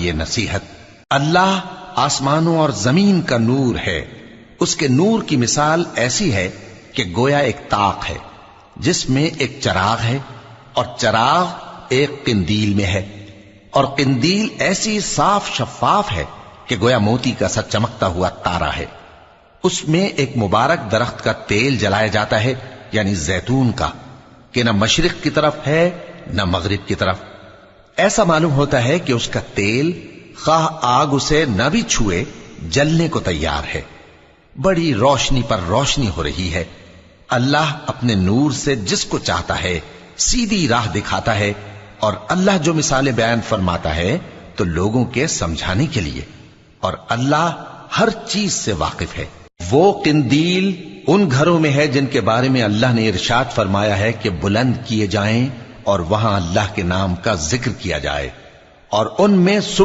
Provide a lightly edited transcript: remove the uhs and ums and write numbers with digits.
یہ نصیحت، اللہ آسمانوں اور زمین کا نور ہے، اس کے نور کی مثال ایسی ہے کہ گویا ایک طاق ہے جس میں ایک چراغ ہے، اور چراغ ایک قندیل میں ہے، اور قندیل ایسی صاف شفاف ہے کہ گویا موتی کا سا چمکتا ہوا تارا ہے۔ اس میں ایک مبارک درخت کا تیل جلایا جاتا ہے، یعنی زیتون کا، کہ نہ مشرق کی طرف ہے نہ مغرب کی طرف۔ ایسا معلوم ہوتا ہے کہ اس کا تیل خواہ آگ اسے نہ بھی چھوئے جلنے کو تیار ہے۔ بڑی روشنی پر روشنی ہو رہی ہے۔ اللہ اپنے نور سے جس کو چاہتا ہے سیدھی راہ دکھاتا ہے، اور اللہ جو مثالیں بیان فرماتا ہے تو لوگوں کے سمجھانے کے لیے، اور اللہ ہر چیز سے واقف ہے۔ وہ قندیل ان گھروں میں ہے جن کے بارے میں اللہ نے ارشاد فرمایا ہے کہ بلند کیے جائیں اور وہاں اللہ کے نام کا ذکر کیا جائے، اور ان میں صبح